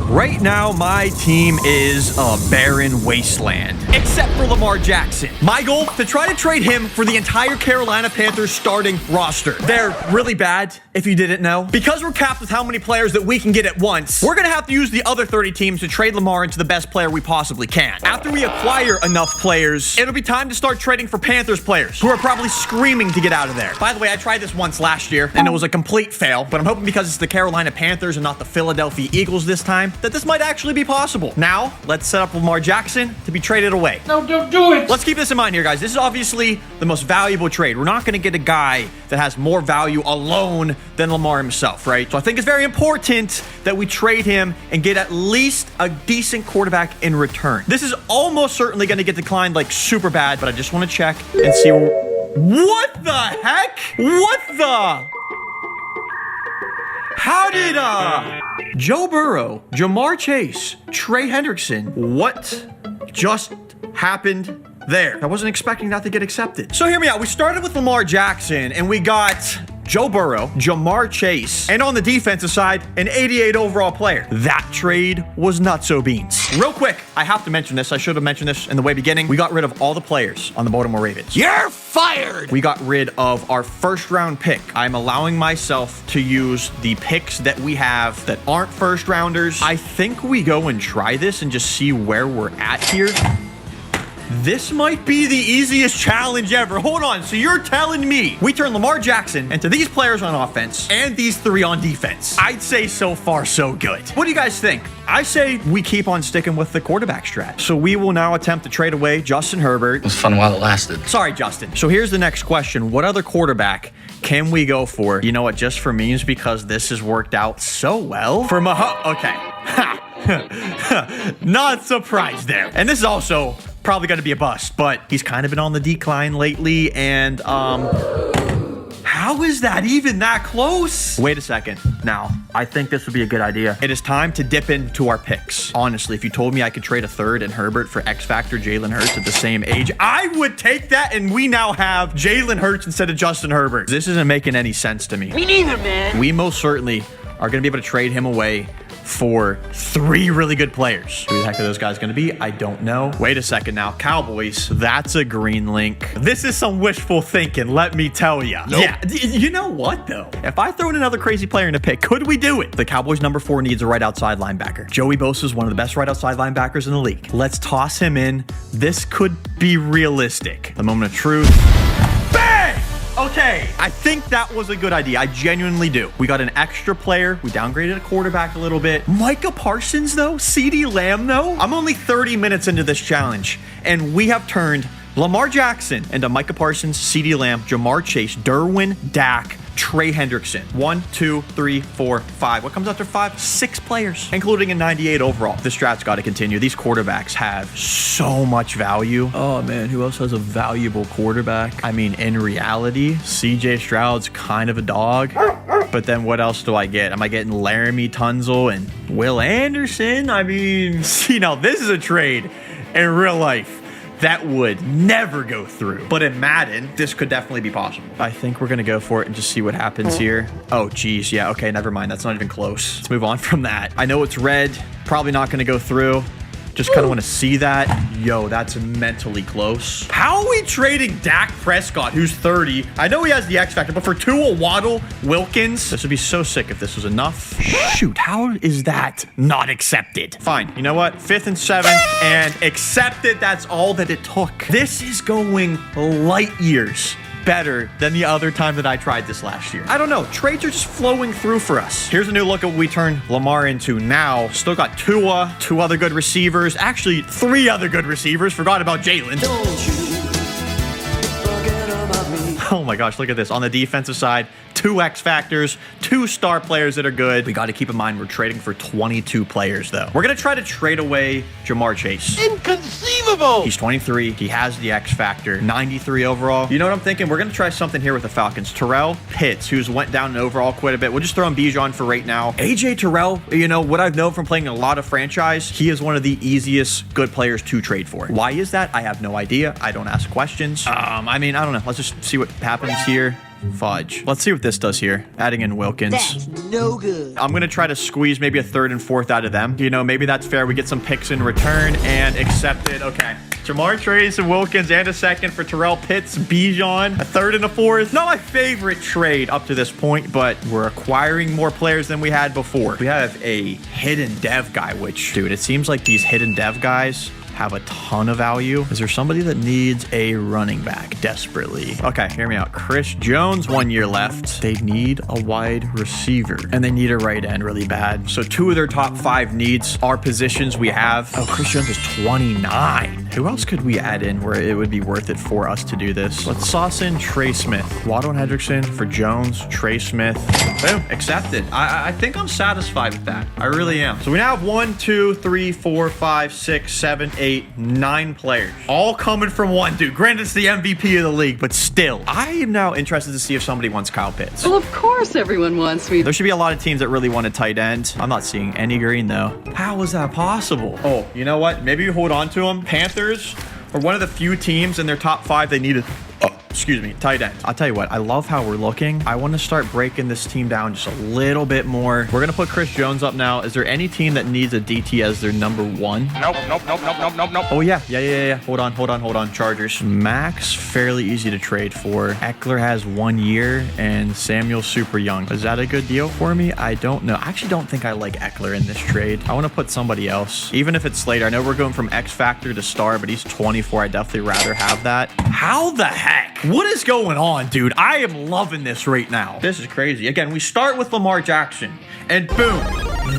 Right now, my team is a barren wasteland, except for Lamar Jackson. My goal, to try to trade him for the entire Carolina Panthers starting roster. They're really bad, if you didn't know. Because we're capped with how many players that we can get at once, we're gonna have to use the other 30 teams to trade Lamar into the best player we possibly can. After we acquire enough players, it'll be time to start trading for Panthers players, who are probably screaming to get out of there. By the way, I tried this once last year, and it was a complete fail, but I'm hoping because it's the Carolina Panthers and not the Philadelphia Eagles this time, that this might actually be possible. Now, let's set up Lamar Jackson to be traded away. No, don't do it. Let's keep this in mind here, guys. This is obviously the most valuable trade. We're not going to get a guy that has more value alone than Lamar himself, right? So I think it's very important that we trade him and get at least a decent quarterback in return. This is almost certainly going to get declined like super bad, but I just want to check and see. What the heck? What the? How did Joe Burrow, Jamar Chase, Trey Hendrickson, what just happened there? I wasn't expecting that to get accepted. So hear me out. We started with Lamar Jackson and we got Joe Burrow, Jamar Chase, and on the defensive side, an 88 overall player. That trade was nutso beans. Real quick, I have to mention this. I should have mentioned this in the way beginning. We got rid of all the players on the Baltimore Ravens. You're fired! We got rid of our first round pick. I'm allowing myself to use the picks that we have that aren't first rounders. I think we go and try this and just see where we're at here. This might be the easiest challenge ever. Hold on. So you're telling me we turn Lamar Jackson into these players on offense and these three on defense? I'd say so far, so good. What do you guys think? I say we keep on sticking with the quarterback strat. So we will now attempt to trade away Justin Herbert. It was fun while it lasted. Sorry, Justin. So here's the next question. What other quarterback can we go for? You know what? Just for memes, because this has worked out so well. For okay. Not surprised there. And this is also probably going to be a bust, but he's kind of been on the decline lately. And how is that even that close? Wait a second. Now, I think this would be a good idea. It is time to dip into our picks. Honestly, if you told me I could trade a third and Herbert for X Factor Jalen Hurts at the same age, I would take that, and we now have Jalen Hurts instead of Justin Herbert. This isn't making any sense to me. Me neither, man. We most certainly are going to be able to trade him away for three really good players. Who the heck are those guys going to be? I don't know. Wait a second now. Cowboys, that's a green link. This is some wishful thinking, let me tell you. Nope. Yeah, you know what, though? If I throw in another crazy player in a pick, could we do it? The Cowboys' number 4 needs a right outside linebacker. Joey Bosa is one of the best right outside linebackers in the league. Let's toss him in. This could be realistic. The moment of truth. Bang! Okay, I think that was a good idea. I genuinely do. We got an extra player. We downgraded a quarterback a little bit. Micah Parsons, though? CeeDee Lamb, though? I'm only 30 minutes into this challenge, and we have turned Lamar Jackson into Micah Parsons, CeeDee Lamb, Jamar Chase, Derwin, Dak, Trey Hendrickson. 1, 2, 3, 4, 5. What comes after 5? 6 players, including a 98 overall. The strat's got to continue. These quarterbacks have so much value. Oh, man, who else has a valuable quarterback? I mean, in reality, CJ Stroud's kind of a dog. But then what else do I get? Am I getting Laramie Tunzel and Will Anderson? I mean, see, now this is a trade in real life that would never go through. But in Madden, this could definitely be possible. I think we're going to go for it and just see what happens here. Oh, geez. Yeah, okay, never mind. That's not even close. Let's move on from that. I know it's red. Probably not going to go through. Just kind of want to see that. Yo, that's mentally close. How are we trading Dak Prescott, who's 30? I know he has the X Factor, but for Tua, Waddle, Wilkins, this would be so sick if this was enough. Shoot, how is that not accepted? Fine, you know what? 5th and 7th, and accepted. That's all that it took. This is going light years better than the other time that I tried this last year. I don't know. Trades are just flowing through for us. Here's a new look at what we turned Lamar into now. Still got Tua, 2 other good receivers. Actually, 3 other good receivers. Forgot about Jalen. Oh my gosh, look at this. On the defensive side, 2 X Factors, 2 star players that are good. We got to keep in mind we're trading for 22 players, though. We're going to try to trade away Jamar Chase. Inconceivable! He's 23. He has the X Factor. 93 overall. You know what I'm thinking? We're going to try something here with the Falcons. Terrell Pitts, who's went down in overall quite a bit. We'll just throw in Bijan for right now. AJ Terrell, you know, what I've known from playing a lot of franchise, he is one of the easiest good players to trade for. Why is that? I have no idea. I don't ask questions. I mean, I don't know. Let's just see what happens here. Fudge. Let's see what this does here. Adding in Wilkins. That's no good. I'm going to try to squeeze maybe a third and fourth out of them. You know, maybe that's fair. We get some picks in return and accept it. Okay. Jamar Chase and Wilkins and a second for Terrell Pitts, Bijan, a third and a fourth. Not my favorite trade up to this point, but we're acquiring more players than we had before. We have a hidden dev guy, which, dude, it seems like these hidden dev guys have a ton of value. Is there somebody that needs a running back desperately? Okay, hear me out. Chris Jones, 1 year left. They need a wide receiver and they need a right end really bad. So 2 of their top 5 needs are positions we have. Oh, Chris Jones is 29. Who else could we add in where it would be worth it for us to do this? Let's sauce in Trey Smith. Waddle and Hendrickson for Jones, Trey Smith. Boom, accepted. I think I'm satisfied with that. I really am. So we now have 1, 2, 3, 4, 5, 6, 7, 8, 9 players, all coming from one dude. Granted, it's the MVP of the league, but still, I am now interested to see if somebody wants Kyle Pitts. Well, of course everyone wants me. There should be a lot of teams that really want a tight end. I'm not seeing any green though. How is that possible? Oh, you know what? Maybe you hold on to them. Panthers are one of the few teams in their top 5 they needed. Excuse me, tight end. I'll tell you what, I love how we're looking. I want to start breaking this team down just a little bit more. We're going to put Chris Jones up now. Is there any team that needs a DT as their number 1? Nope. Oh, yeah. Hold on. Chargers. Max, fairly easy to trade for. Eckler has 1 year and Samuel's super young. Is that a good deal for me? I don't know. I actually don't think I like Eckler in this trade. I want to put somebody else, even if it's Slater. I know we're going from X Factor to star, but he's 24. I'd definitely rather have that. How the heck? What is going on, dude? I am loving this right now. This is crazy. Again, we start with Lamar Jackson and boom.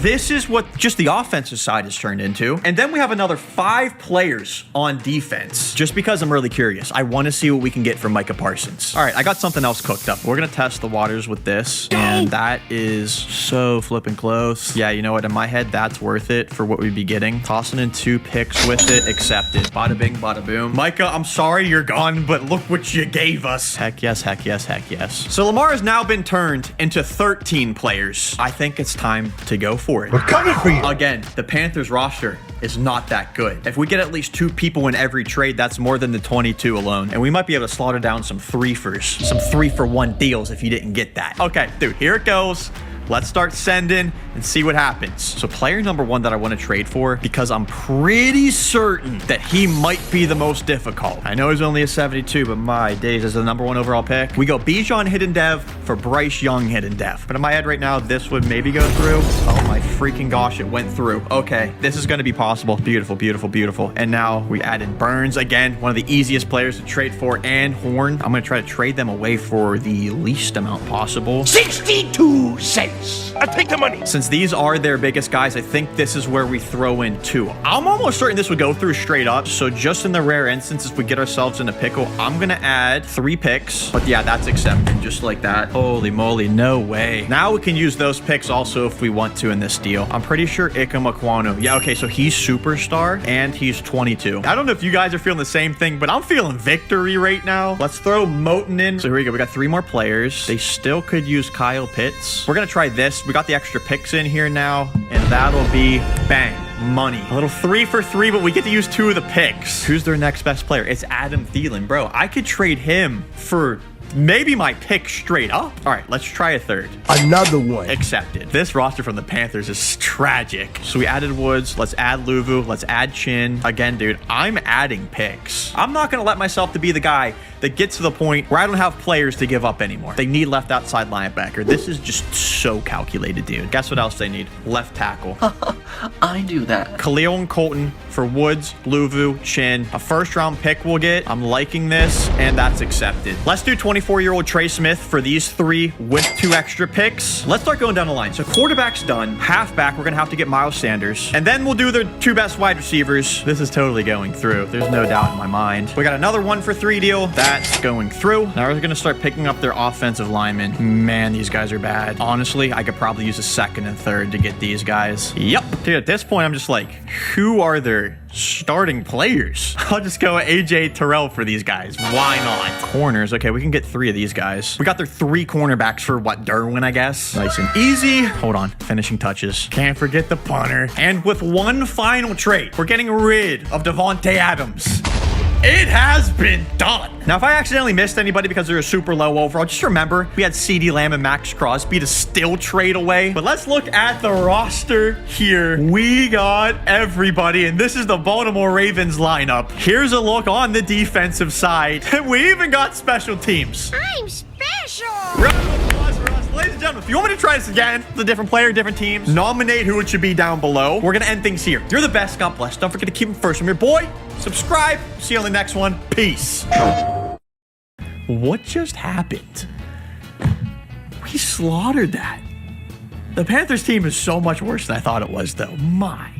This is what just the offensive side has turned into. And then we have another 5 players on defense. Just because I'm really curious. I want to see what we can get from Micah Parsons. All right, I got something else cooked up. We're going to test the waters with this. And that is so flipping close. Yeah, you know what? In my head, that's worth it for what we'd be getting. Tossing in 2 picks with it. Accepted. Bada bing, bada boom. Micah, I'm sorry you're gone, but look what you gave us. Heck yes, heck yes, heck yes. So Lamar has now been turned into 13 players. I think it's time to go for it. We're coming for you. Again, the Panthers roster is not that good. If we get at least 2 people in every trade, that's more than the 22 alone. And we might be able to slaughter down some 3-fers, some 3-for-1 deals if you didn't get that. Okay, dude, here it goes. Let's start sending and see what happens. So player number 1 that I want to trade for, because I'm pretty certain that he might be the most difficult. I know he's only a 72, but my days, as the number 1 overall pick. We go Bijan hidden dev for Bryce Young hidden dev. But in my head right now, this would maybe go through. Oh my freaking gosh, it went through. Okay, this is going to be possible. Beautiful, beautiful, beautiful. And now we added Burns again, one of the easiest players to trade for, and Horn. I'm going to try to trade them away for the least amount possible. 62 cents. I take the money. Since these are their biggest guys, I think this is where we throw in 2. I'm almost certain this would go through straight up. So just in the rare instance, if we get ourselves in a pickle, I'm going to add 3 picks. But yeah, that's accepted just like that. Holy moly, no way. Now we can use those picks also if we want to in this deal. I'm pretty sure Ikem Ekwonu. Yeah, okay, so he's superstar and he's 22. I don't know if you guys are feeling the same thing, but I'm feeling victory right now. Let's throw Moten in. So here we go. We got 3 more players. They still could use Kyle Pitts. We're going to try this. We got the extra picks in here now, and that'll be bang. Money. A little 3-for-3, but we get to use 2 of the picks. Who's their next best player? It's Adam Thielen. Bro, I could trade him for maybe my pick straight up. All right, let's try a third. Another one. Accepted. This roster from the Panthers is tragic. So we added Woods. Let's add Luvu. Let's add Chin. Again, dude, I'm adding picks. I'm not going to let myself to be the guy that gets to the point where I don't have players to give up anymore. They need left outside linebacker. This is just so calculated, dude. Guess what else they need? Left tackle. I do that. Khalil and Colton for Woods, Luvu, Chin. A first-round pick we'll get. I'm liking this, and that's accepted. Let's do 24-year-old Trey Smith for these 3 with 2 extra picks. Let's start going down the line. So quarterback's done. Halfback, we're going to have to get Miles Sanders. And then we'll do the 2 best wide receivers. This is totally going through. There's no doubt in my mind. We got another 1-for-3 deal. That's going through. Now we're going to start picking up their offensive linemen. Man, these guys are bad. Honestly, I could probably use a 2nd and 3rd to get these guys. Yep. Dude, at this point, I'm just like, who are their starting players? I'll just go AJ Terrell for these guys. Why not? Corners. Okay, we can get 3 of these guys. We got their 3 cornerbacks for what? Derwin, I guess. Nice and easy. Hold on. Finishing touches. Can't forget the punter. And with 1 final trade, we're getting rid of Devontae Adams. It has been done. Now, if I accidentally missed anybody because they're a super low overall, just remember we had CeeDee Lamb and Max Crosby to still trade away. But let's look at the roster here. We got everybody, and this is the Baltimore Ravens lineup. Here's a look on the defensive side. We even got special teams. I'm special. Round of applause for us. Ladies and gentlemen, if you want me to try this again, the different player, different teams, nominate who it should be down below. We're going to end things here. You're the best. God bless. Don't forget to keep them first. I'm your boy. Subscribe. See you on the next one. Peace. What just happened? We slaughtered that. The Panthers team is so much worse than I thought it was, though. My